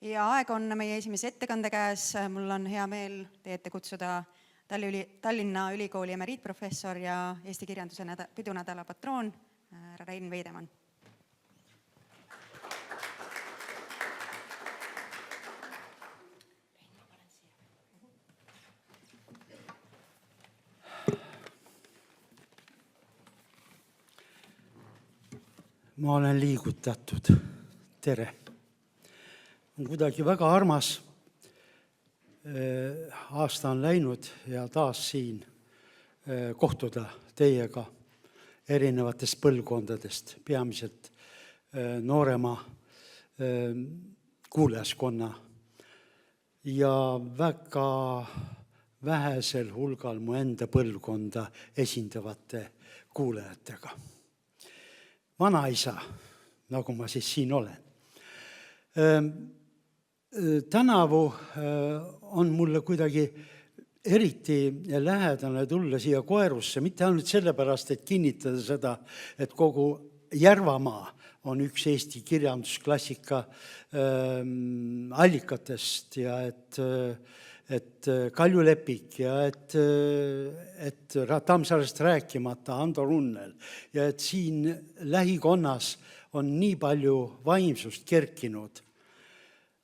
Ja aeg on meie esimese ettekande käes. Mul on hea meel teie ette kutsuda Tallinna Ülikooli emeriitprofessor ja Eesti kirjanduse pidunädala patroon Rein Veidemann. Ma olen liigutatud. Tere. On kuidagi väga armas. Aasta on läinud ja taas siin kohtuda teiega erinevatest põlvkondadest, peamiselt noorema kuulajaskonna ja väga vähesel hulgal mu enda põlvkonda esindavate kuulajatega. Vanaisa, nagu ma siis siin olen. Tänavu on mulle kuidagi eriti lähedane tulla siia Koerusse, mitte ainult sellepärast, et kinnitada seda, et kogu Järvamaa on üks Eesti kirjandusklassika allikatest ja et Kalju Lepik ja et Tammsaarest rääkimata Ando Runnel ja et siin lähikonnas on nii palju vaimsust kerkinud.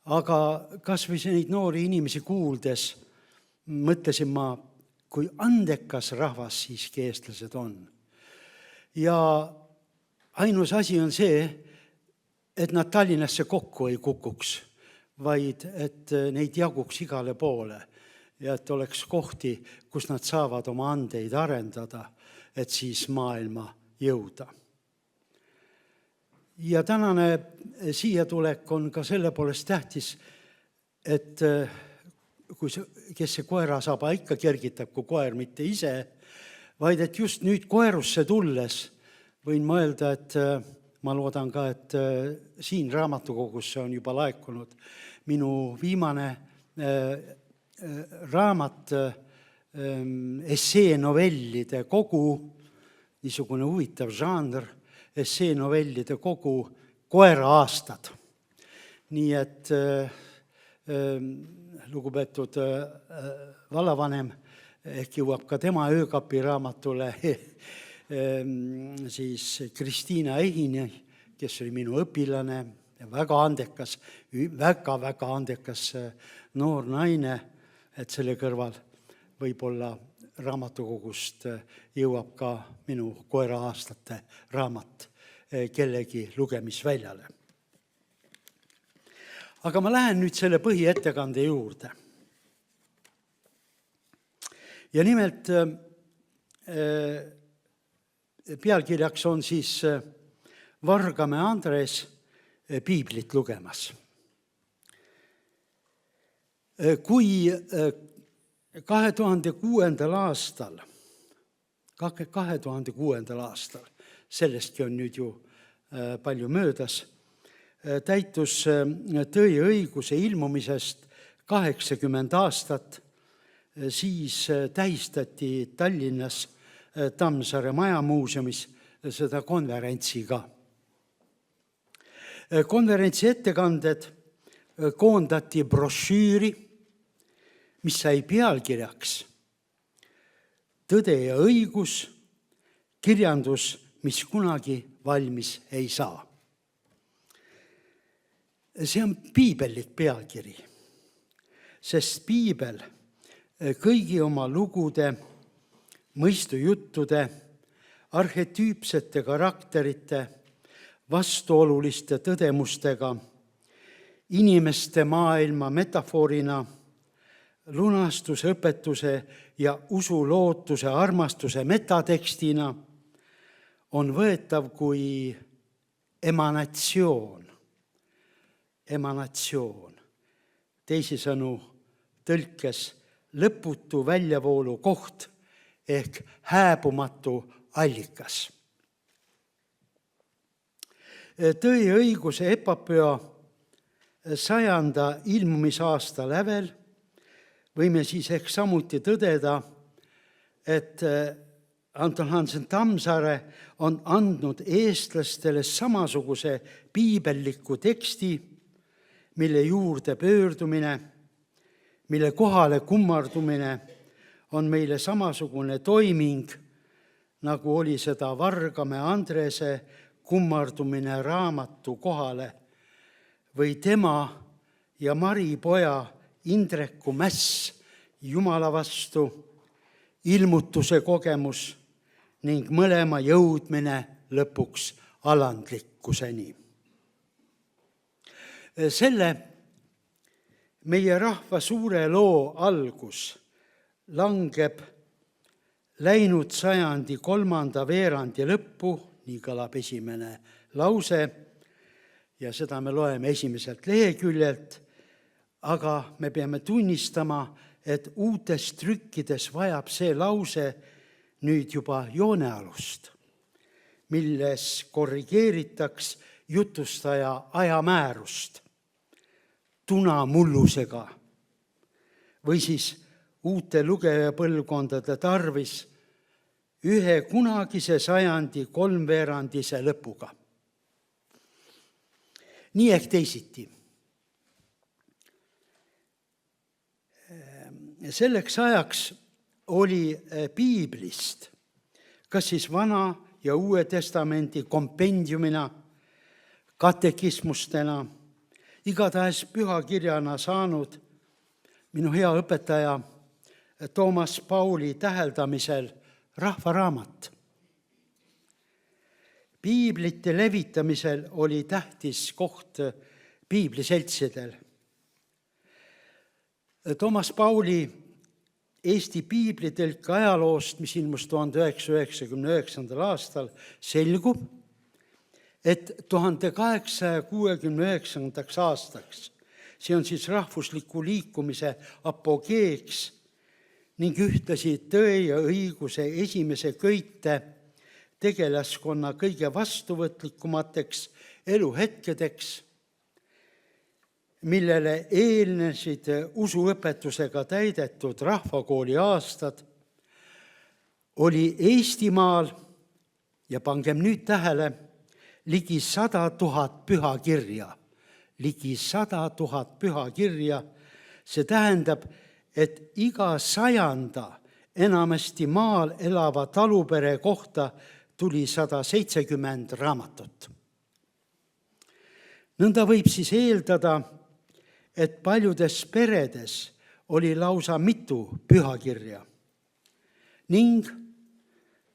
Aga kas või neid noori inimesi kuuldes mõtlesin ma, kui andekas rahvas siiski eestlased on. Ja ainus asi on see, et nad Tallinnasse kokku ei kukuks, vaid et neid jaguks igale poole ja et oleks kohti, kus nad saavad oma andeid arendada, et siis maailma jõuda. Ja tänane siia tulek on ka selle poolest tähtis, et kes see koerasaba ikka kergitab, kui koer mitte ise, vaid et just nüüd Koerusse tulles võin mõelda, et ma loodan ka, et siin raamatukogusse on juba laekunud minu viimane raamat, esseenovellide kogu, niisugune huvitav žanr, esseenovellide kogu Koera-aastad. Nii et lugupeetud vallavanem ehk jõuab ka tema öökapi raamatule siis Kristiina Ehini, kes oli minu õpilane ja väga andekas noor naine, et selle kõrval võib-olla raamatukogust jõuab ka minu Koera-aastate raamat kellegi lugemisväljale. Aga ma lähen nüüd selle põhiettekande juurde. Ja nimelt pealkirjaks on siis Vargamäe Andres piiblit lugemas. Kui 2006. aastal, sellestki on nüüd ju palju möödas, täitus Tõe ja õiguse ilmumisest 80 aastat, siis tähistati Tallinnas Tammsaare majamuuseumis seda konverentsi ka. Konverentsi ettekanded koondati brošüüri, mis sai pealkirjaks Tõde ja õigus, kirjandus, mis kunagi valmis ei saa. See on piibellik pealkiri, sest piibel kõigi oma lugude, mõistujuttude, arhetüüpsete karakterite, vastuoluliste tõdemustega, inimeste maailma metafoorina, lunastusõpetuse ja usu, lootuse, armastuse metatekstina on võetav kui emanatsioon. Teisisõnu tõlkes lõputu väljavoolu koht ehk hääbumatu allikas. Tõe ja õiguse epopöa 100. ilmumisaasta lävel võime siis ehk samuti tõdeda, et Anton Hansen Tammsaare on andnud eestlastele samasuguse piibelliku teksti, mille juurde pöördumine, mille kohale kummardumine on meile samasugune toiming, nagu oli seda Vargamäe Andrese kummardumine raamatu kohale või tema ja Mari poja Indreku mäss Jumala vastu, ilmutuse kogemus ning mõlema jõudmine lõpuks alandlikkuseni. Selle meie rahva suure loo algus langeb läinud sajandi 3. veerandi lõppu, nii kõlab esimene lause, ja seda me loeme esimeselt leheküljelt, aga me peame tunnistama, et uutes trükkides vajab see lause nüüd juba joonealust, milles korrigeeritaks jutustaja ajamäärust tunamullusega või siis uute lugejapõlvkondade tarvis ühe kunagise sajandi 3/4 lõpuga. Nii ehk teisiti. Selleks ajaks oli piiblist, kas siis Vana ja Uue Testamendi kompendiumina, katekismustena, igatahes pühakirjana saanud minu hea õpetaja Toomas Pauli täheldamisel rahvaraamat. Piiblite levitamisel oli tähtis koht piibliseltsidel. Toomas Pauli Eesti piiblitõlke ajaloost, mis ilmus 1999. aastal, selgub, et 1869. aastaks, see on siis rahvusliku liikumise apogeeks ning ühtlasi Tõe ja õiguse esimese köite tegelaskonna kõige vastuvõtlikumateks eluhetkedeks, millele eelnesid usuõpetusega täidetud rahvakooli aastad, oli Eestimaal, ja pangem nüüd tähele, ligi 100 000 pühakirja. Ligi 100 000 pühakirja, see tähendab, et iga 100 enamasti maal elava talupere kohta tuli 170 raamatut. Nõnda võib siis eeldada, et paljudes peredes oli lausa mitu pühakirja ning,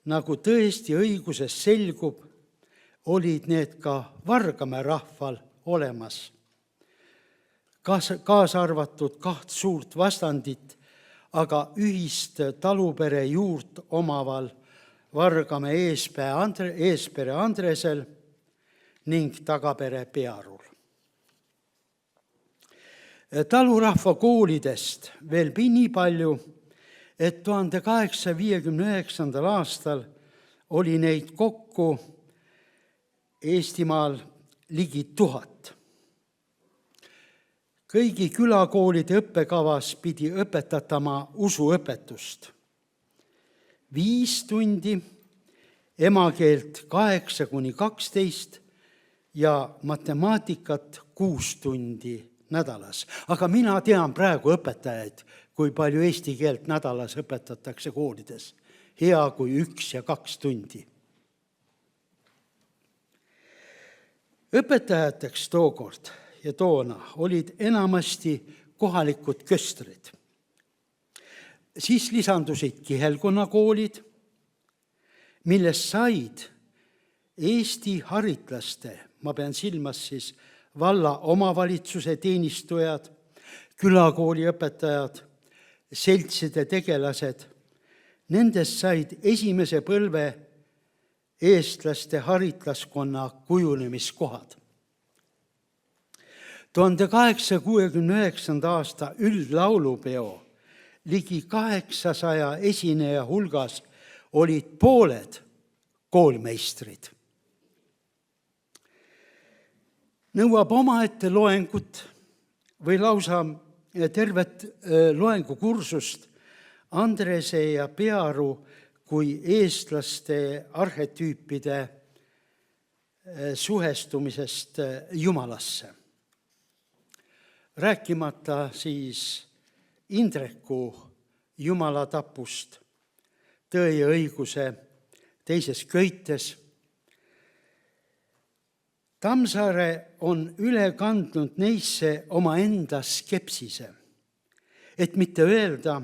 nagu tõesti õiguses selgub, olid need ka Vargamäe rahval olemas, kaasa arvatud 2 suurt vastandit, aga ühist talupere juurt omaval Vargamäe eespere Andresel ning tagapere Pearul. Talurahva koolidest veel nii palju, et 1859. aastal oli neid kokku Eestimaal ligi 1000. Kõigi külakoolide õppekavas pidi õpetatama usuõpetust 5 tundi, emakeelt 8–12 ja matemaatikat 6 tundi nädalas. Aga mina tean praegu õpetajaid, kui palju eesti keelt nädalas õpetatakse koolides. Hea kui 1 ja 2 tundi. Õpetajateks tookord ja toona olid enamasti kohalikud köstrid. Siis lisandusid kihelkonnakoolid, millest said Eesti haritlaste, ma pean silmas siis valla omavalitsuse teenistujad, külakooli õpetajad, seltside tegelased, nendest said esimese põlve eestlaste haritlaskonna kujunemiskohad. 1869. aasta üldlaulupeo ligi 800 esineja hulgas olid pooled koolmeistrid. Nõuab omaette loengut või lausa tervet loengukursust Andrese ja Pearu kui eestlaste arhetüüpide suhestumisest Jumalasse. rääkimata siis Indreku jumalatapust Tõe ja õiguse teises köites. Tammsaare on üle kandnud neisse omaenda skepsise, et mitte öelda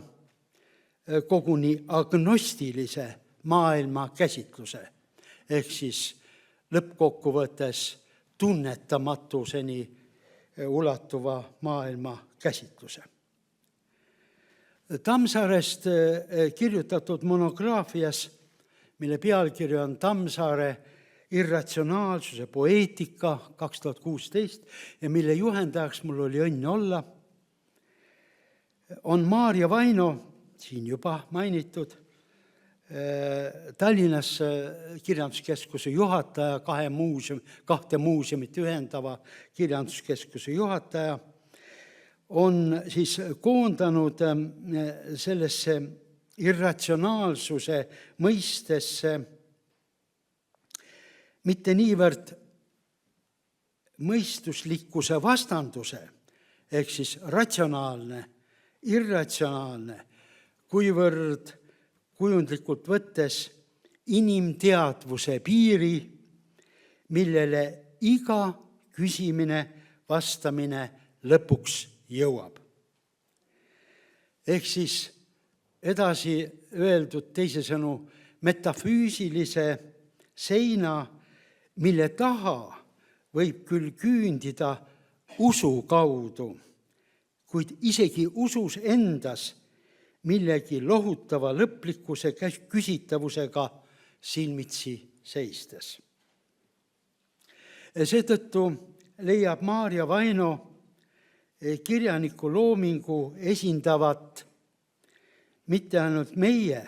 koguni agnostilise maailma käsitluse, ehk siis lõppkokkuvõttes tunnetamatuseni ulatuva maailma käsitluse. Tammsaarest kirjutatud monograafias, mille pealkiri on Tammsaare irratsionaalsuse poeetika 2016 ja mille juhendajaks mul oli õnn olla, on Maarja Vaino, siin juba mainitud, Tallinnas kirjanduskeskuse juhataja, kahte muuseumit ühendava kirjanduskeskuse juhataja, on siis koondanud sellesse irratsionaalsuse mõistesse mitte niivõrd mõistuslikkuse vastanduse, ehk siis ratsionaalne, irratsionaalne, kuivõrd kujundlikult võttes inimteadvuse piiri, millele iga küsimine, vastamine lõpuks jõuab. Ehk siis edasi öeldud teisisõnu metafüüsilise seina, mille taha võib küll küündida usu kaudu, kuid isegi usus endas millegi lohutava lõplikkuse küsitavusega silmitsi seistes. Seetõttu leiab Maarja Vaino kirjaniku loomingu esindavat mitte ainult meie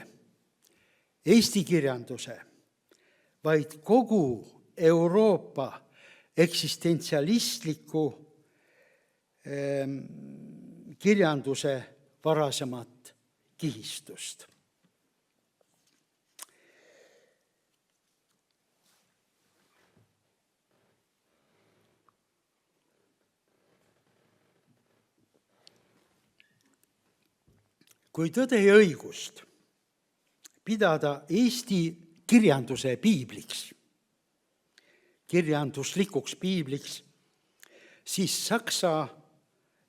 eesti kirjanduse, vaid kogu Euroopa eksistentsialistliku kirjanduse varasemat kihistust. Kui tõde ja õigust pidada eesti kirjanduse piibliks, kirjanduslikuks piibliks, siis saksa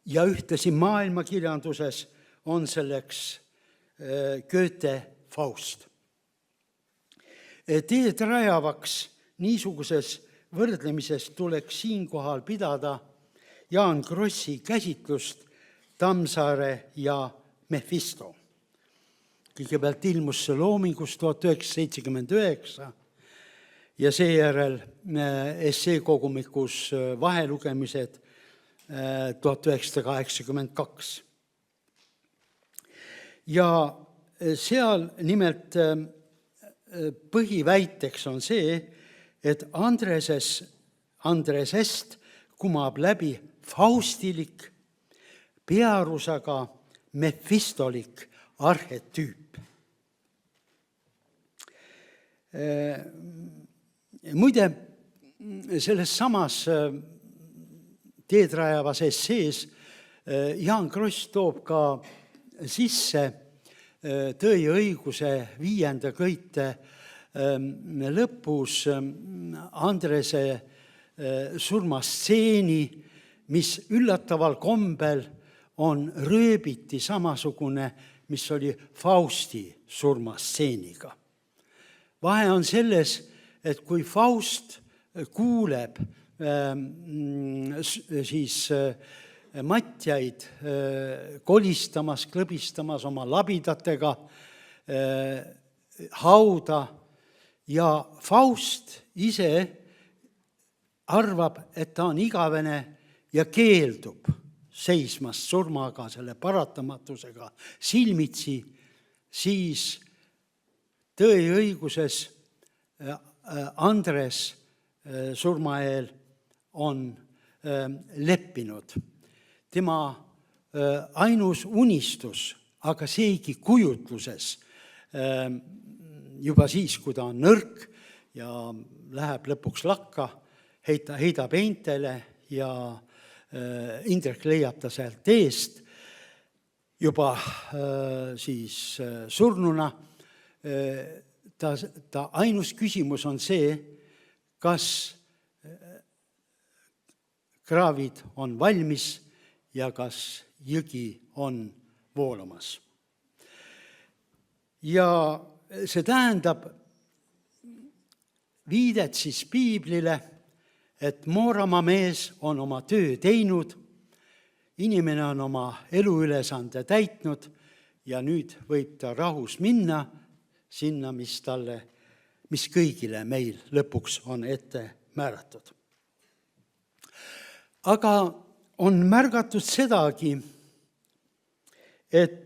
ja ühtlasi maailmakirjanduses on selleks Goethe Faust. Teed rajavaks niisuguses võrdlemises tuleks siinkohal pidada Jaan Krossi käsitlust Tammsaare ja Mephisto. Kõigepealt ilmus see loomingus 1979 ja seejärel esseekogumikus Vahelugemised 1982. Ja seal nimelt põhiväiteks on see, et Andresest kumab läbi faustilik, pearusaga mefistolik arhetüüp. Muide, selles samas teedrajavas essees Jaan Kross toob ka sisse Tõe ja õiguse 5. köite lõpus Andrese surmastseeni, mis üllataval kombel on rööbiti samasugune, mis oli Fausti surmastseeniga. Vahe on selles, et kui Faust kuuleb siis matjaid kolistamas, klõbistamas oma labidatega hauda ja Faust ise arvab, et ta on igavene ja keeldub seismast surmaga, selle paratamatusega silmitsi, siis Tõe ja õiguses Andres surmaeel on leppinud. Tema ainus unistus, aga seegi kujutluses, juba siis, kui ta on nõrk ja läheb lõpuks lakka, heidab eintele ja Indrek leiab ta sealt eest juba siis surnuna. Ta ainus küsimus on see, kas kraavid on valmis ja kas jõgi on voolamas. Ja see tähendab viidet siis piiblile, et Mooramaa mees on oma töö teinud, inimene on oma eluülesande täitnud ja nüüd võib ta rahus minna sinna, mis kõigile meil lõpuks on ette määratud. Aga on märgatud sedagi, et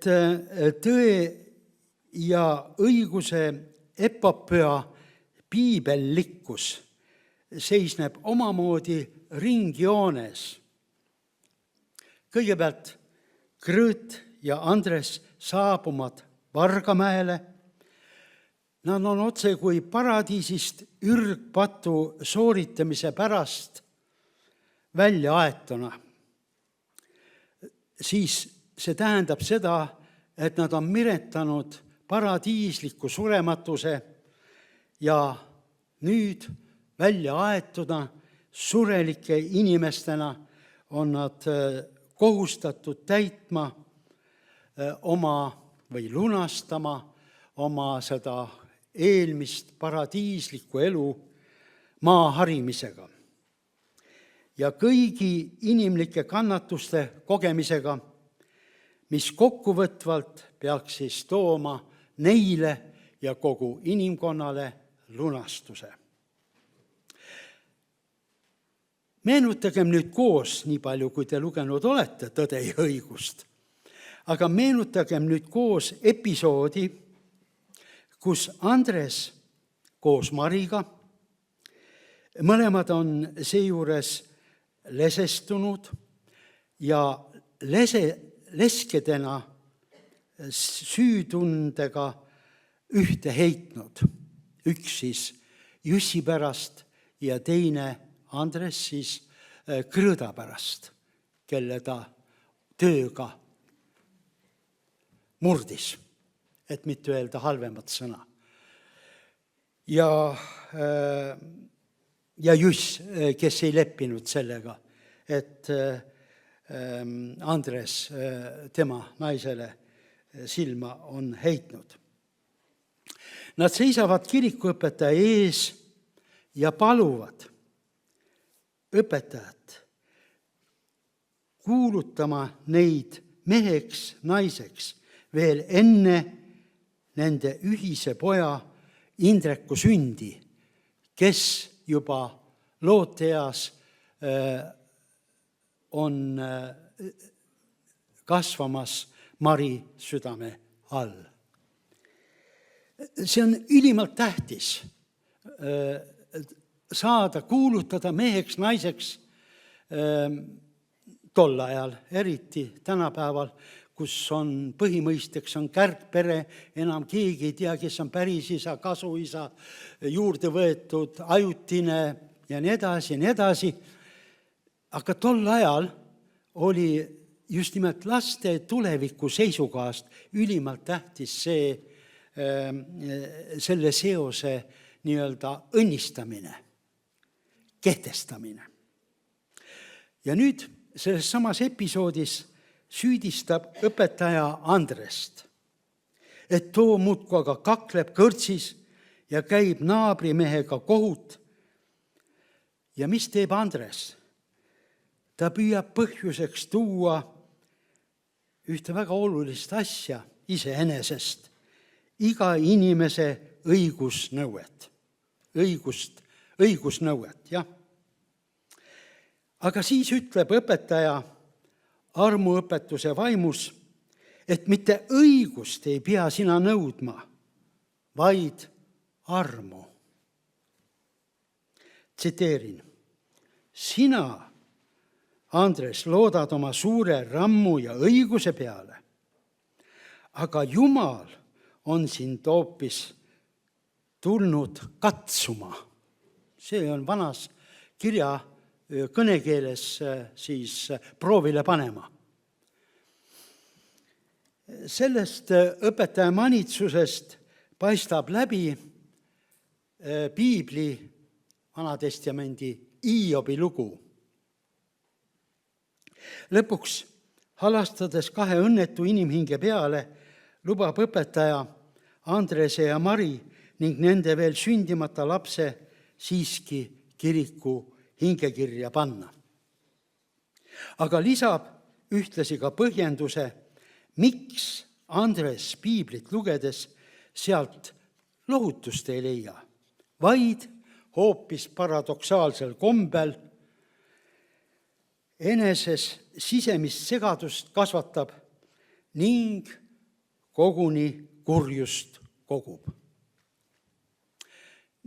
tõe ja õiguse epopöa piibellikkus seisneb omamoodi ringjoones. Kõigepealt Krõõt ja Andres saabuvad Vargamäele. Nad on otse kui paradiisist ürgpatu sooritamise pärast välja aetuna. Siis see tähendab seda, et nad on miretanud paradiisliku surematuse ja nüüd välja aetuna surelike inimestena on nad kohustatud täitma oma või lunastama oma seda eelmist paradiislikku elu maa harimisega ja kõigi inimlike kannatuste kogemisega, mis kokkuvõtvalt peaks siis tooma neile ja kogu inimkonnale lunastuse. Meenutagem nüüd koos, nii palju kui te lugenud olete Tõde ja õigust, aga meenutagem nüüd koos episoodi, kus Andres koos Mariga, mõlemad on seejuures lesestunud ja leskedena süütundega ühte heitnud. Üks siis Jussi pärast ja teine Andres siis Krõõda pärast, kelle ta tööga murdis, et mitte öelda halvemat sõna. Ja Juss, kes ei leppinud sellega, et Andres tema naisele silma on heitnud. Nad seisavad kirikuõpetaja ees ja paluvad õpetajat kuulutama neid meheks, naiseks veel enne nende ühise poja Indreku sündi, kes juba looteeas on kasvamas Mari südame all. See on ülimalt tähtis saada kuulutada meheks, naiseks tol ajal, eriti tänapäeval, kus on põhimõisteks on kärgpere, enam keegi ei tea, kes on pärisisa, kasuisa, juurde võetud, ajutine ja nii edasi ja nii edasi. Aga tol ajal oli just nimelt laste tuleviku seisukohast ülimalt tähtis selle seose nii-öelda õnnistamine, kehtestamine. Ja nüüd selles samas episoodis süüdistab õpetaja Andrest, et too muudkui aga kakleb kõrtsis ja käib naabrimehega kohut. Ja mis teeb Andres? Ta püüab põhjuseks tuua ühte väga olulist asja iseenesest, iga inimese õigusnõuet, jah. Aga siis ütleb õpetaja armuõpetuse vaimus, et mitte õigust ei pea sina nõudma, vaid armu. Tsiteerin. Sina, Andres, loodad oma suure rammu ja õiguse peale, aga Jumal on sind hoopis tulnud katsuma. See on vanas kirja kõnekeeles siis proovile panema. Sellest õpetaja manitsusest paistab läbi piibli Vanatestamendi Hiobi lugu. Lõpuks, halastades 2 õnnetu inimhinge peale, lubab õpetaja Andrese ja Mari ning nende veel sündimata lapse siiski kiriku hingekirja panna. Aga lisab ühtlasi ka põhjenduse, miks Andres piiblit lugedes sealt lohutust ei leia, vaid hoopis paradoksaalsel kombel eneses sisemist segadust kasvatab ning koguni kurjust kogub.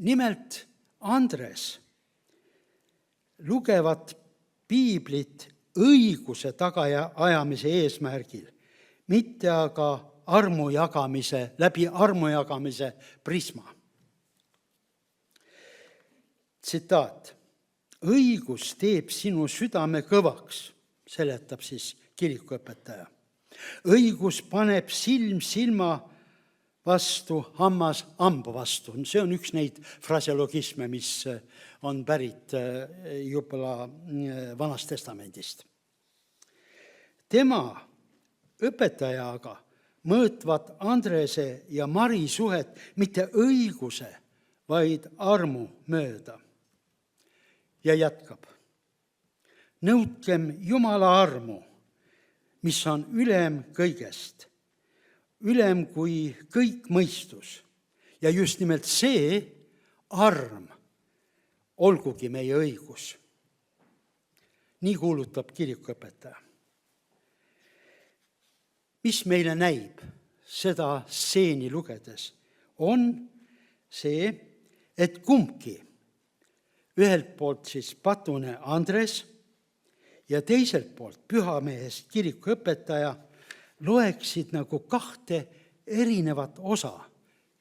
Nimelt Andres lugevat piiblit õiguse tagaajamise eesmärgil, mitte aga läbi armujagamise prisma. Tsitaat. Õigus teeb sinu südame kõvaks, seletab siis kirikuõpetaja. Õigus paneb silm silma vastu, hammas hamba vastu. See on üks neid fraseologisme, mis on pärit juba Vanast Testamendist. Tema õpetajaga mõõtvad Andrese ja Mari suhet mitte õiguse, vaid armu mööda. Ja jätkab. Nõudkem Jumala armu, mis on ülem kõigest, ülem kui kõik mõistus. Ja just nimelt see arm olgugi meie õigus. Nii kuulutab kirikuõpetaja. Mis meile näib seda stseeni lugedes, on see, et kumbki, ühelt poolt siis patune Andres ja teiselt poolt pühamehest kirikuõpetaja loeksid nagu 2 erinevat osa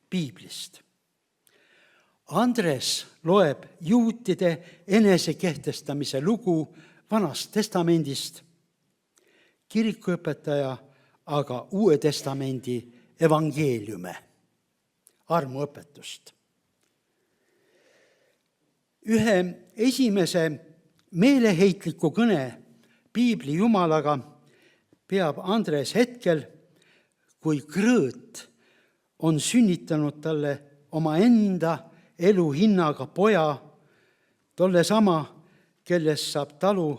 piiblist. Andres loeb juutide enesekehtestamise lugu Vanast Testamendist, kirikuõpetaja aga Uue Testamendi evangeeliume, armuõpetust. Ühe esimese meeleheitliku kõne piibli Jumalaga peab Andres hetkel, kui Krõõt on sünnitanud talle omaenda elu hinnaga poja, tolle sama, kellest saab talu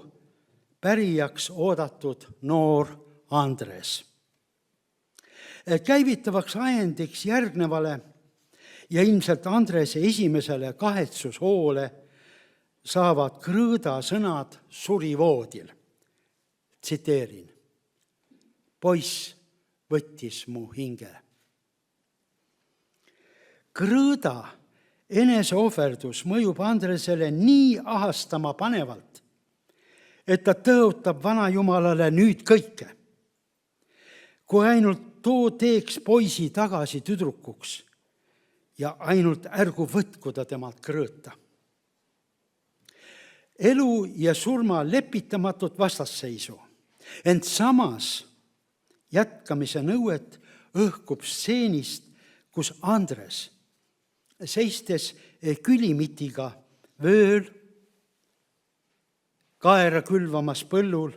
pärijaks oodatud noor Andres. Käivitavaks ajendiks järgnevale ja ilmselt Andrese esimesele kahetsushoole saavad Krõõda sõnad surivoodil. Tsiteerin. Poiss võttis mu hinge. Krõõda eneseohverdus mõjub Andresele nii ahastama panevalt, et ta tõotab vanajumalale nüüd kõike. Kui ainult too teeks poisi tagasi tüdrukuks ja ainult ärgu võtku ta temalt Krõõta. Elu ja surma lepitamatut vastasseisu, ent samas jätkamise nõuet õhkub stseenist, kus Andres, seistes külimitiga vööl, kaera külvamas põllul,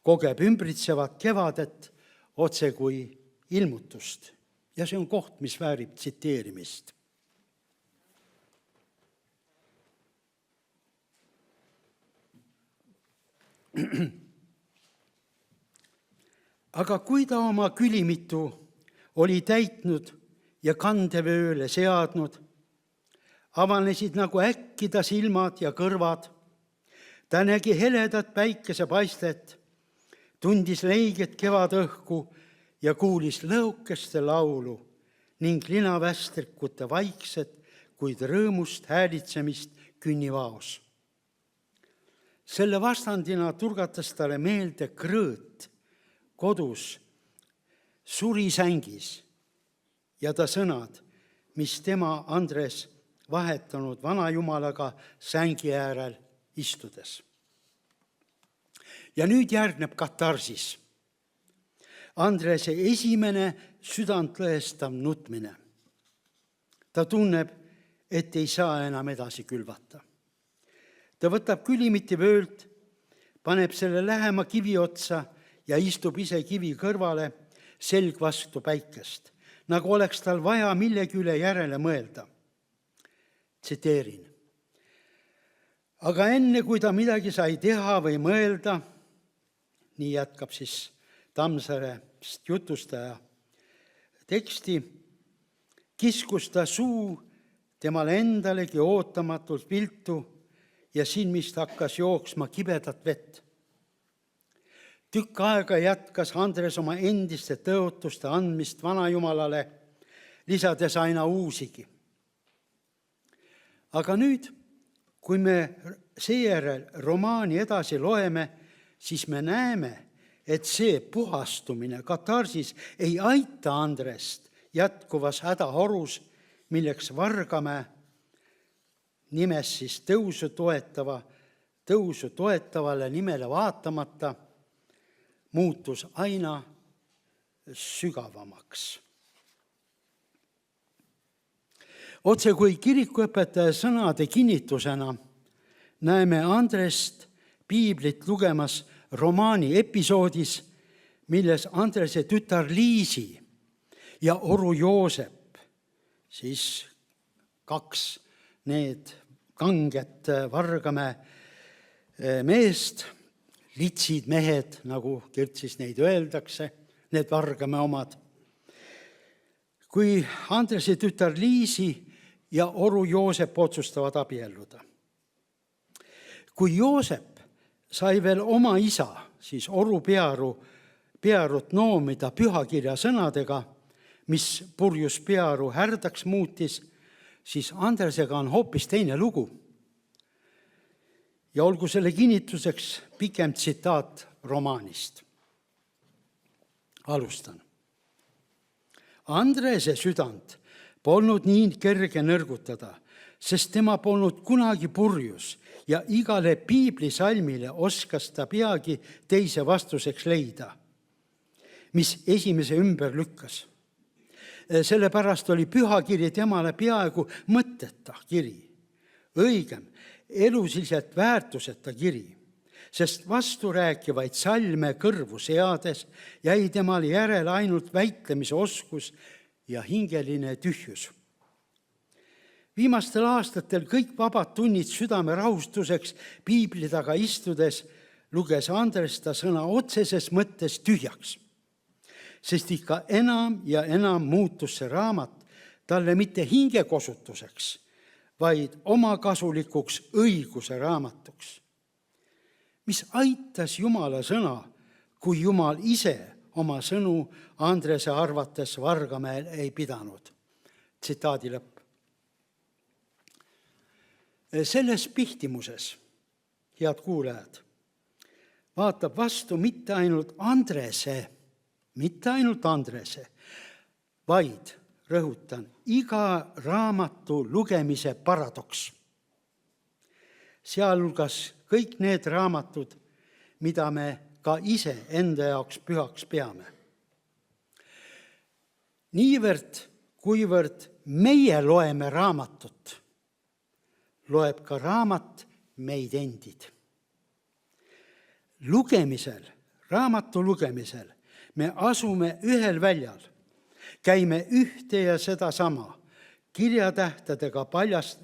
kogeb ümbritsevat kevadet otse kui ilmutust. Ja see on koht, mis väärib tsiteerimist. Aga kui ta oma külimitu oli täitnud ja kandevööle seadnud, avanesid nagu äkki ta silmad ja kõrvad. Ta nägi heledat päikesepaistet, tundis leiget kevadõhku ja kuulis lõukeste laulu ning linavästrikute vaikset, kuid rõõmust häälitsemist künnivaos. Selle vastandina turgatas talle meelde Krõõt kodus surisängis ja ta sõnad, mis tema Andres vahetanud vanajumalaga sängi äärel istudes. Ja nüüd järgneb katarsis. Andrese esimene südantlõhestav nutmine. Ta tunneb, et ei saa enam edasi külvata. Ta võtab külimiti vöölt, paneb selle lähema kivi otsa ja istub ise kivi kõrvale, selg vastu päikest, nagu oleks tal vaja millegi üle järele mõelda. Tsiteerin. Aga enne, kui ta midagi sai teha või mõelda, nii jätkab siis Tammsaarest jutustaja teksti, kiskus ta suu temale endalegi ootamatult viltu ja silmist hakkas jooksma kibedat vett. Tükk aega jätkas Andres oma endiste tõotuste andmist vanajumalale, lisades aina uusigi. Aga nüüd, kui me seejärel romaani edasi loeme, siis me näeme, et see puhastumine katarsis ei aita Andrest jätkuvas hädahorus, milleks Vargamäe nimes siis tõusu toetavale nimele vaatamata muutus aina sügavamaks. Otse kui kirikuõpetaja sõnade kinnitusena näeme Andrest piiblit lugemas romaani episoodis, milles Andrese tütar Liisi ja oru Joosep, siis 2 need kanged Vargamäe meest, litsid mehed, nagu Kirtsis neid öeldakse, need Vargamäe omad. Kui Andrese tütar Liisi ja oru Joosep otsustavad abielluda. Kui Joosep sai veel oma isa, siis oru Pearut noomida pühakirja sõnadega, mis purjus Pearu härdaks muutis, siis Andresega on hoopis teine lugu. Ja olgu selle kinnituseks pikem tsitaat romaanist. Alustan. Andrese südant polnud nii kerge nõrgutada, sest tema polnud kunagi purjus ja igale piiblisalmile oskas ta peagi teise vastuseks leida, mis esimese ümber lükkas. Sellepärast oli pühakiri temale peaaegu mõtteta kiri, õigem, elusiliselt väärtuseta kiri, sest vasturääkivaid salme kõrvu seades jäi temale järele ainult väitlemise oskus ja hingeline tühjus. Viimastel aastatel kõik vabad tunnid südame rahustuseks piibli taga istudes luges Andres ta sõna otseses mõttes tühjaks, sest ikka enam ja enam muutus see raamat talle mitte hingekosutuseks, vaid omakasulikuks õiguse raamatuks, mis aitas Jumala sõna, kui Jumal ise oma sõnu Andrese arvates Vargamäel ei pidanud. Tsitaadi lõpp. Selles pihtimuses, head kuulajad, vaatab vastu mitte ainult Andrese, vaid, rõhutan, iga raamatu lugemise paradoks. Sealhulgas kõik need raamatud, mida me ka ise enda jaoks pühaks peame. Niivõrd, kuivõrd meie loeme raamatut, loeb ka raamat meid endid. Raamatu lugemisel me asume ühel väljal, käime ühte ja sedasama kirjatähtedega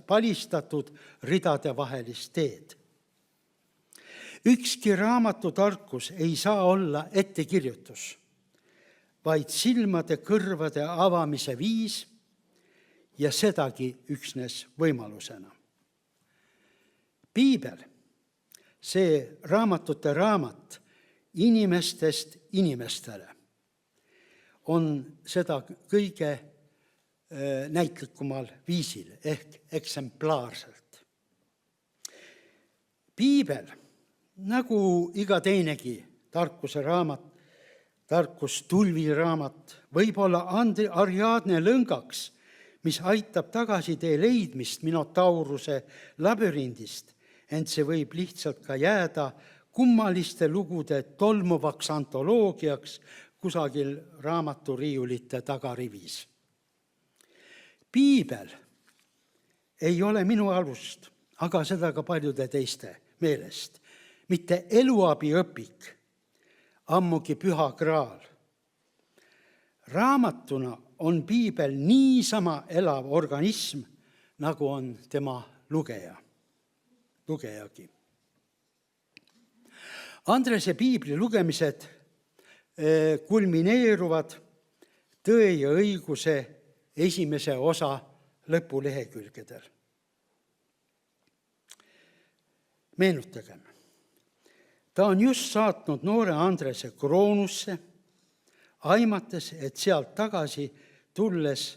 palistatud ridade vahelist teed. Ükski raamatu tarkus ei saa olla ettekirjutus, vaid silmade kõrvade avamise viis ja sedagi üksnes võimalusena. Piibel, see raamatute raamat inimestest inimestele, on seda kõige näitlikumal viisil ehk eksemplaarselt. Piibel, nagu iga teinegi tarkuse raamat, tarkustulviraamat, võib olla Ariadne lõngaks, mis aitab tagasitee leidmist Minotauruse labürindist, ent see võib lihtsalt ka jääda kummaliste lugude tolmuvaks antoloogiaks kusagil raamaturiiulite tagarivis. Piibel ei ole minu arust, aga seda ka paljude teiste meelest, mitte eluabiõpik, ammugi püha graal. Raamatuna on piibel niisama elav organism, nagu on tema lugejagi. Andrese piibli lugemised kulmineeruvad Tõe ja õiguse esimese osa lõpulehekülgedel. Meenutagem, ta on just saatnud noore Andrese Kroonusse, aimates, et sealt tagasi tulles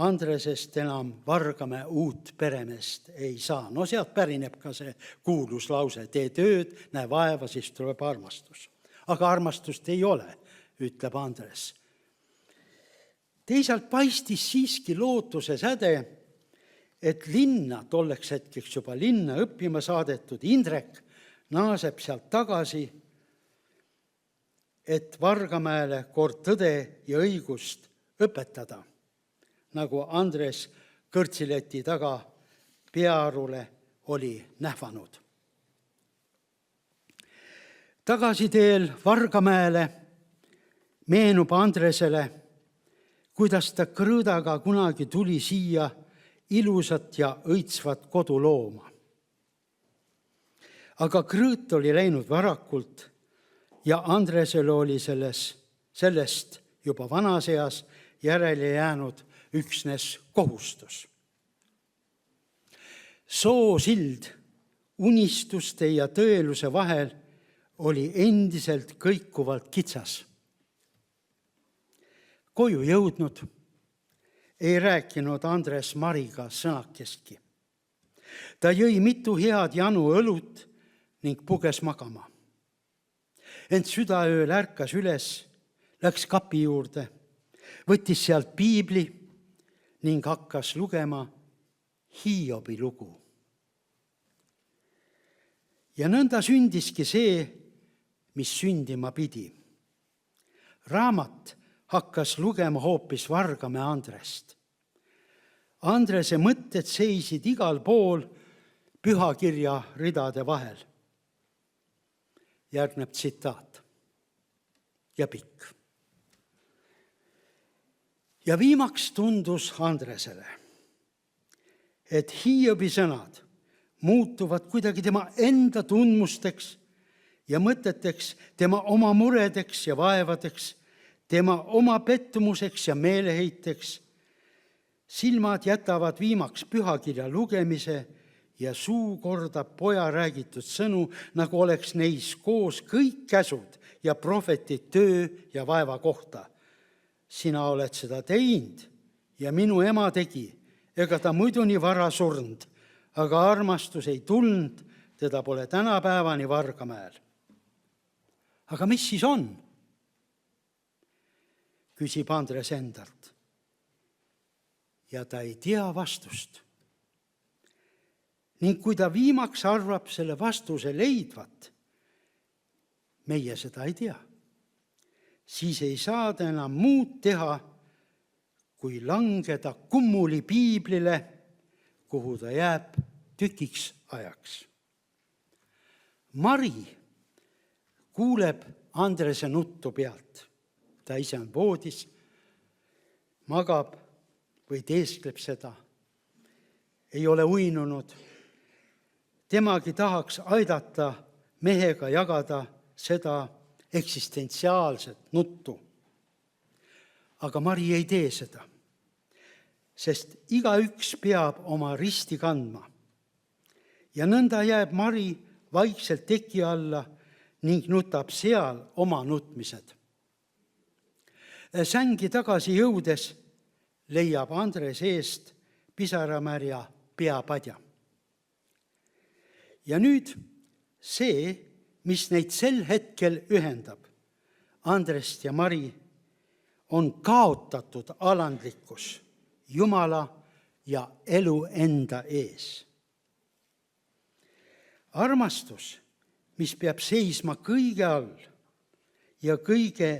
Andresest enam Vargamäe uut peremeest ei saa. No sealt pärineb ka see kuulus lause, tee tööd, näe vaeva, siis tuleb armastus. Aga armastust ei ole, ütleb Andres. Teisalt paistis siiski lootuse säde, et linna, tolleks hetkeks juba linna õppima saadetud Indrek naaseb sealt tagasi, et Vargamäele kord tõde ja õigust õpetada, nagu Andres Kõrtsileti taga Pearule oli nähvanud. Tagasiteel Vargamäele meenub Andresele, kuidas ta krõõdaga kunagi tuli siia ilusat ja õitsvat kodulooma. Aga krõõt oli läinud varakult ja Andresele oli sellest juba vanas eas järele jäänud üksnes kohustus. Soosild unistuste ja tõeluse vahel oli endiselt kõikuvalt kitsas. Koju jõudnud, ei rääkinud Andres Mariga sõnakestki. Ta jõi mitu head janu õlut ning puges magama. Ent südaööl ärkas üles, läks kapi juurde, võttis sealt piibli ning hakkas lugema Hiobi lugu. Ja nõnda sündiski see, mis sündima pidi. Raamat hakkas lugema hoopis Vargamäe Andrest. Andrese mõtted seisid igal pool pühakirja ridade vahel. Järgneb tsitaat ja pikk. Ja viimaks tundus Andresele, et Hiobi sõnad muutuvad kuidagi tema enda tundmusteks ja mõteteks, tema oma muredeks ja vaevadeks, tema oma pettumuseks ja meeleheiteks. Silmad jätavad viimaks pühakirja lugemise ja suu kordab poja räägitud sõnu, nagu oleks neis koos kõik käsud ja prohvetid töö ja vaeva kohta. Sina oled seda teinud ja minu ema tegi, ega ta muidu nii vara surnud, aga armastus ei tulnud, teda pole tänapäevani Vargamäel. Aga mis siis on? Küsib Andres endalt. Ja ta ei tea vastust. Ning kui ta viimaks arvab selle vastuse leidvat, meie seda ei tea, siis ei saa ta enam muud teha, kui langeda kummuli piiblile, kuhu ta jääb tükiks ajaks. Mari kuuleb Andrese nuttu pealt. Ta ise on voodis, magab või teeskleb seda, ei ole uinunud. Temagi tahaks aidata mehega jagada seda eksistentsiaalset nuttu. Aga Mari ei tee seda, sest igaüks peab oma risti kandma. Ja nõnda jääb Mari vaikselt teki alla ning nutab seal oma nutmised. Sängi tagasi jõudes leiab Andres eest pisaramärja peapadja. Ja nüüd see, mis neid sel hetkel ühendab, Andrest ja Mari, on kaotatud alandlikkus Jumala ja elu enda ees. armastus, mis peab seisma kõige all ja kõige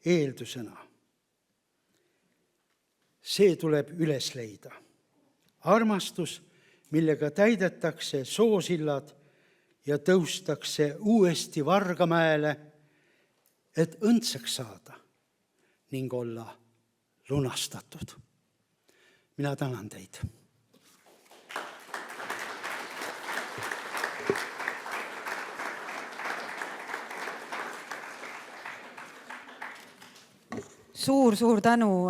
eeldusena. See tuleb üles leida. Armastus, millega täidetakse soosillad ja tõustakse uuesti Vargamäele, et õndsaks saada ning olla lunastatud. Mina tänan teid. Suur tänu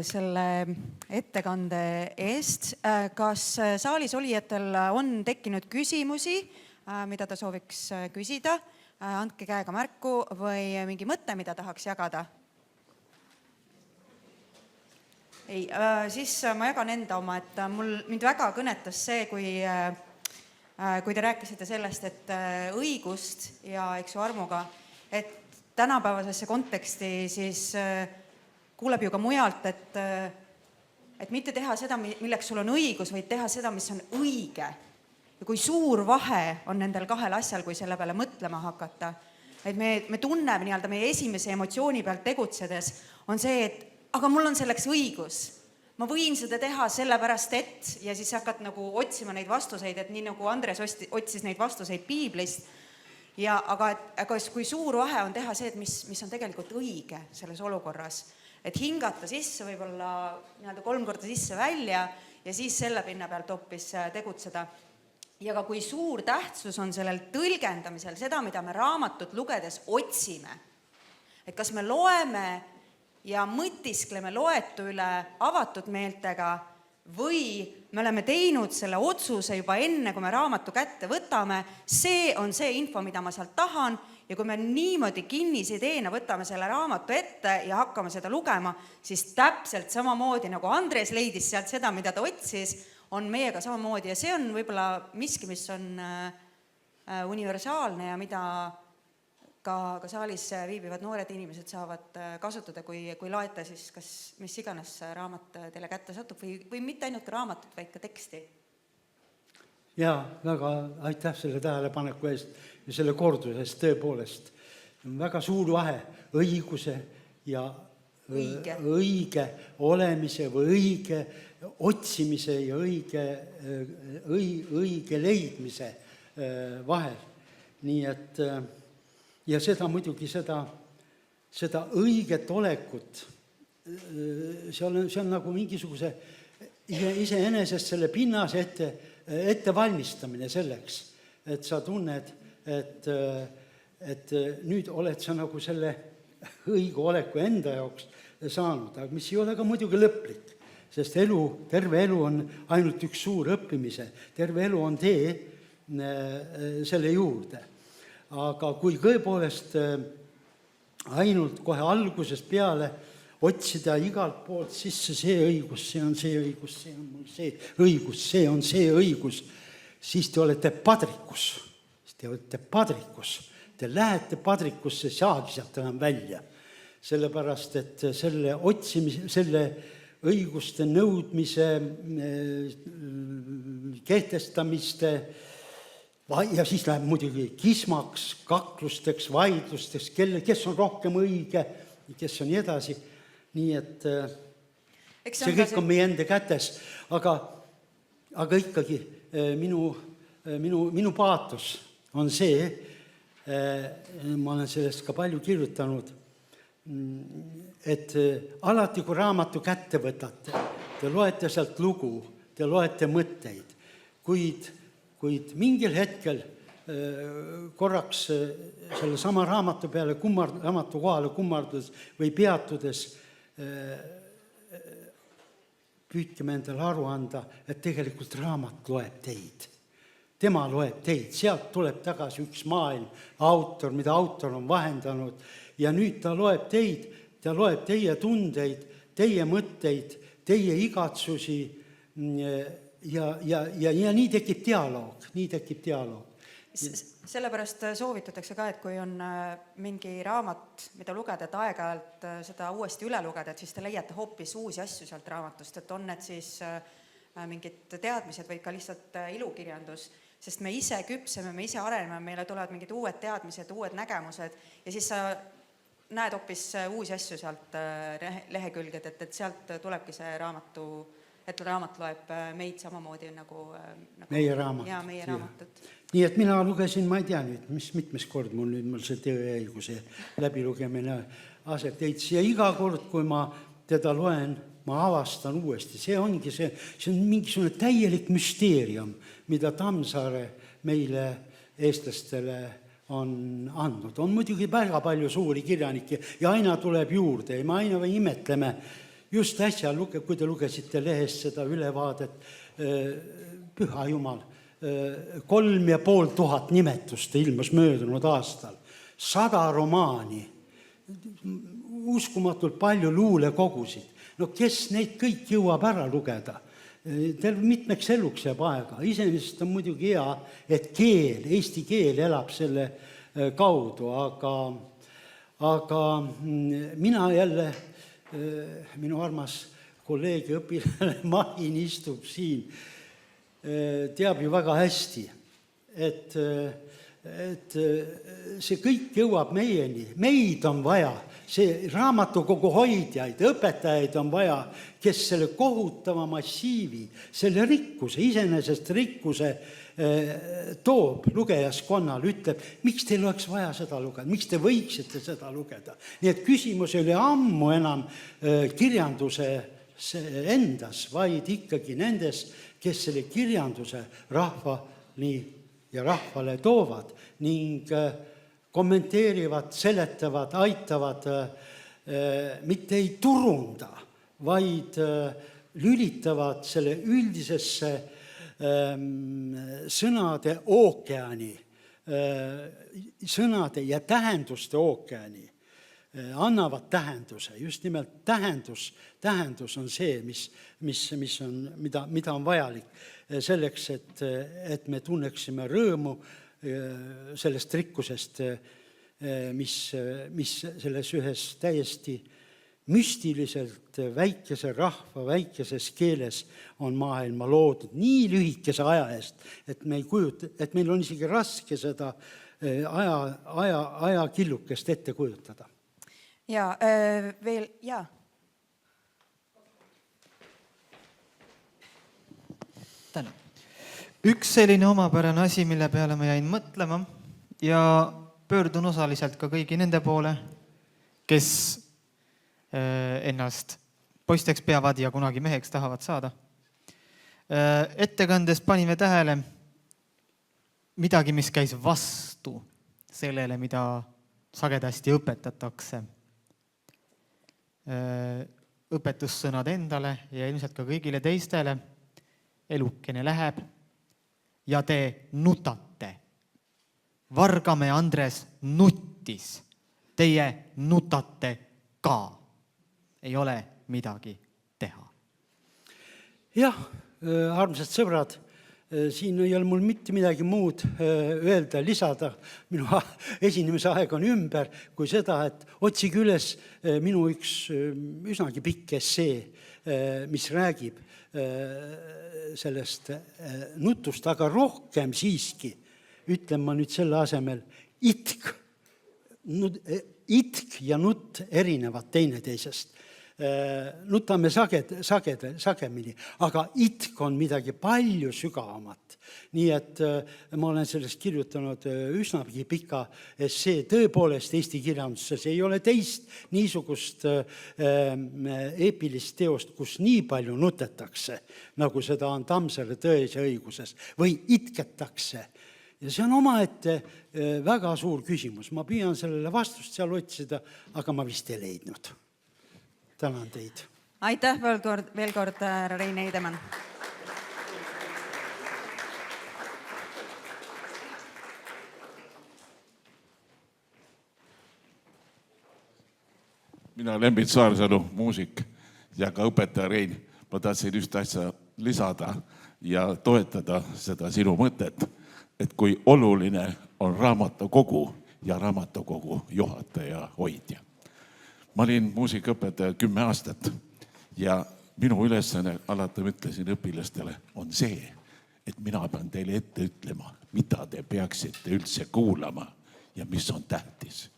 selle ettekande eest. Kas saalis olijatel on tekkinud küsimusi, mida ta sooviks küsida? Andke käega märku või mingi mõte, mida tahaks jagada? Ei, siis ma jagan enda oma, et mind väga kõnetas see, kui te rääkisite sellest, et õigust ja armuga, et tänapäevasesse konteksti siis kuuleb ju ka mujalt, et mitte teha seda, milleks sul on õigus, vaid teha seda, mis on õige. Ja kui suur vahe on nendel kahel asjal, kui selle peale mõtlema hakata. Et me tunneme nii-öelda meie esimese emotsiooni pealt tegutsedes on see, et aga mul on selleks õigus. Ma võin seda teha sellepärast, et ja siis hakkad nagu otsima neid vastuseid, et nii nagu Andres otsis neid vastuseid piiblist. Ja, aga kui suur vahe on teha see, et mis on tegelikult õige selles olukorras. Et hingata sisse võib-olla 3 korda sisse välja ja siis selle pinna pealt hoopis tegutseda. Ja ka kui suur tähtsus on sellel tõlgendamisel seda, mida me raamatut lugedes otsime. Et kas me loeme ja mõtiskleme loetu üle avatud meeltega või me oleme teinud selle otsuse juba enne, kui me raamatu kätte võtame, see on see info, mida ma sealt tahan, ja kui me niimoodi kinnisideena võtame selle raamatu ette ja hakkame seda lugema, siis täpselt samamoodi, nagu Andres leidis sealt seda, mida ta otsis, on meiega samamoodi. Ja see on võib-olla miski, mis on universaalne ja mida ka saalis viibivad noored inimesed saavad kasutada, kui loete siis kas mis iganes raamat teile kätte satub või mitte ainult raamatut, vaid ka teksti. Jaa, väga aitäh selle tähelepaneku eest ja selle kordusest tõepoolest. Väga suur vahe õiguse ja õige olemise või õige otsimise ja õige leidmise vahel. Nii et ja seda muidugi seda õiget olekut, see on nagu mingisuguse iseenesest selle pinnas ette valmistamine selleks, et sa tunned, et nüüd oled sa nagu selle õige oleku enda jaoks saanud, aga mis ei ole ka muidugi lõplik, sest terve elu on ainult üks suur õppimise, terve elu on tee selle juurde. Aga kui tõepoolest ainult kohe algusest peale otsida igalt poolt sisse see õigus, see on see õigus, see on mul see õigus, see on see õigus, siis te olete padrikus. Te lähete padrikusse, saagi sealt enam välja. Sellepärast, et selle otsimise, selle õiguste nõudmise, kehtestamiste ja siis läheb muidugi kismaks, kaklusteks, vaidlusteks, kes on rohkem õige, kes on nii edasi. Nii et see kõik on meie enda kätes. Aga ikkagi minu paatos on see, ma olen sellest ka palju kirjutanud, et alati, kui raamatu kätte võtate, te loete sealt lugu, te loete mõtteid, kuid mingil hetkel korraks selle sama raamatu peale, raamatu kohale kummardades või peatudes püüdke me endale aru anda, et tegelikult raamat loeb teid. Tema loeb teid, sealt tuleb tagasi üks maailm, autor, mida autor on vahendanud ja nüüd ta loeb teid, ta loeb teie tundeid, teie mõtteid, teie igatsusi ja nii tekib dialoog. Sellepärast soovitatakse ka, et kui on mingi raamat, mida lugeda, et aeg-ajalt seda uuesti üle lugeda, et siis te leiate hoopis uusi asju sealt raamatust, et on need siis mingid teadmised või ka lihtsalt ilukirjandus. sest me ise küpseme, me ise areneme, meile tulevad mingid uued teadmised, uued nägemused ja siis sa näed hoopis uusi asju sealt lehekülged, et sealt tulebki see raamatu, et raamat loeb meid samamoodi nagu meie raamat. Ja meie raamatut. Nii et mina lugesin, ma ei tea nüüd, mis mitmes kord mul see Tõeõiguse läbilugemine aset leidis ja iga kord, kui ma teda loen, ma avastan uuesti. See ongi see on mingisugune täielik müsteerium, mida Tammsaare meile eestlastele on andnud. On muidugi väga palju suuri kirjanikke ja aina tuleb juurde ja me aina imetleme. Just äsja, kui te lugesite lehest seda ülevaadet, Püha Jumal, 3500 nimetust ilmus möödunud aastal, 100 romaani, uskumatult palju luulekogusid. No kes neid kõik jõuab ära lugeda? Teil mitmeks eluks jääb aega. Iseenesest on muidugi hea, et eesti keel elab selle kaudu, aga mina jälle, minu armas kolleeg ja õpilane Mahin istub siin, teab ju väga hästi, et see kõik jõuab meieni. Meid on vaja, see raamatukogu hoidjaid, õpetajaid on vaja, kes selle kohutava massiivi, selle rikkuse, iseenesest rikkuse toob lugejaskonnal, ütleb, miks teil oleks vaja seda lugeda, miks te võiksite seda lugeda. Nii et küsimus ei ole ammu enam kirjanduse endas, vaid ikkagi nendes, kes selle kirjanduse rahvani ja rahvale toovad ning kommenteerivad, seletavad, aitavad, mitte ei turunda, vaid lülitavad selle üldisesse sõnade ookeani, sõnade ja tähenduste ookeani, annavad tähenduse, just nimelt tähendus on see, mida on vajalik selleks, et me tunneksime rõõmu sellest rikkusest, mis selles ühes täiesti müstiliselt väikese rahva, väikeses keeles on maailma loodud nii lühikese aja eest, et meil on isegi raske seda ajakillukest ette kujutada. Ja veel, jaa. Tänan. Üks selline omapärane asi, mille peale ma jäin mõtlema ja pöördun osaliselt ka kõigi nende poole, kes ennast poisteks peavad ja kunagi meheks tahavad saada. Ettekandes panime tähele midagi, mis käis vastu sellele, mida sagedasti õpetatakse. Õpetussõnad endale ja ilmselt ka kõigile teistele. Elukene läheb ja te nutate. Vargamäe Andres nuttis. Teie nutate ka. Ei ole midagi teha. Jah, armsad sõbrad, siin ei ole mul mitte midagi muud öelda, lisada. Minu esinemise aeg on ümber kui seda, et otsige üles minu üks üsnagi pikk essee, mis räägib sellest nutust, aga rohkem siiski, ütlen ma nüüd selle asemel, itk ja nutt erinevad teineteisest. Nutame sagemini, aga itk on midagi palju sügavamat. Nii et ma olen sellest kirjutanud üsnagi pika essee. Tõepoolest Eesti kirjanduses ei ole teist niisugust eepilist teost, kus nii palju nutetakse, nagu seda on Tammsaare Tões ja õiguses, või itketakse. Ja see on omaette väga suur küsimus. Ma püüan sellele vastust seal otsida, aga ma vist ei leidnud. Tänan teid. Aitäh veel kord Rein Eidemann. Mina Lembit Saarsalu, muusik ja ka õpetaja Rein. Ma tahtsin just asja lisada ja toetada seda sinu mõtet, et kui oluline on raamatukogu ja raamatukogu juhataja hoidja. Ma olin muusikaõpetaja 10 aastat ja minu ülesanne, alati ütlesin õpilastele, on see, et mina pean teile ette ütlema, mida te peaksite üldse kuulama ja mis on tähtis.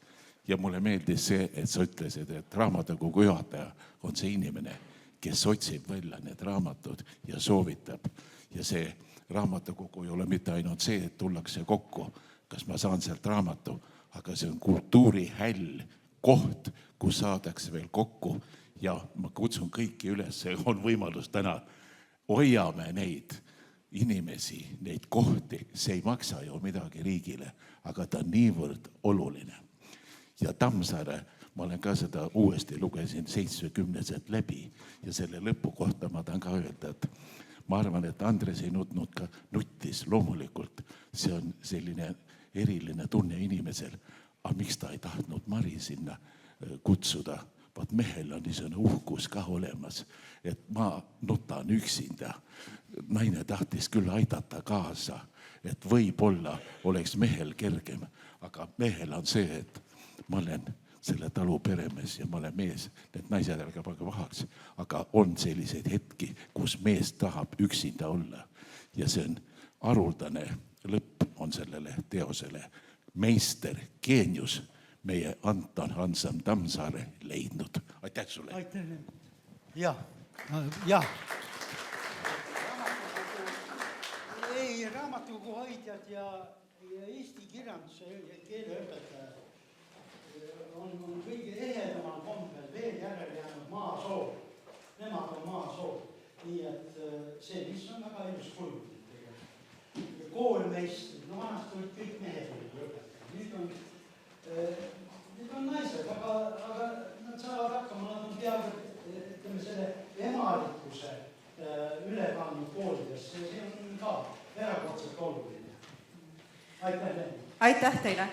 Ja mulle meeldis see, et sa ütlesid, et raamatukogu juhataja on see inimene, kes otsib välja need raamatud ja soovitab. Ja see raamatukogu ei ole mitte ainult see, et tullakse kokku, kas ma saan sealt raamatu, aga see on kultuurihäll, koht, kus saadakse veel kokku. Ja ma kutsun kõiki üles, on võimalus täna, hoiame neid inimesi, neid kohti, see ei maksa ju midagi riigile, aga ta on niivõrd oluline. Ja Tammsaare, ma olen ka seda uuesti lugesin 70 läbi ja selle lõpu kohta ma tahan ka öelda, et ma arvan, et Andres ei nutnud ka nuttis loomulikult. See on selline eriline tunne inimesel. Aga miks ta ei tahtnud Mari sinna kutsuda? Vaat mehel on niisugune uhkus ka olemas, et ma nutan üksinda. Naine tahtis küll aidata kaasa, et võib-olla oleks mehel kergem, aga mehel on see, et ma olen selle talu peremees ja ma olen mees, need naised ärge pange pahaks, aga on selliseid hetki, kus mees tahab üksinda olla. Ja see on haruldane lõpp on sellele teosele. Meister, geenius, meie Anton Hansam Tammsaare leidnud. Aitäh sulle! Aitäh! Jah, jah. Ei, raamatukogu hoidjad ja eesti kirjanduse ja keeleõpetajad on kõige ehedamal kombel veel järele jäänud maasool. Nemad on maasool. Nii et see, mis on väga ilus kujundil. Koolmeistrid, no vanast olid kõik mehed õpetajad. Nüüd on naised, aga nad saavad hakkama, nad on peaaegu selle emalikkuse üle kandnud koolides. See on ka erakordselt oluline. Aitäh teile! Aitäh teile!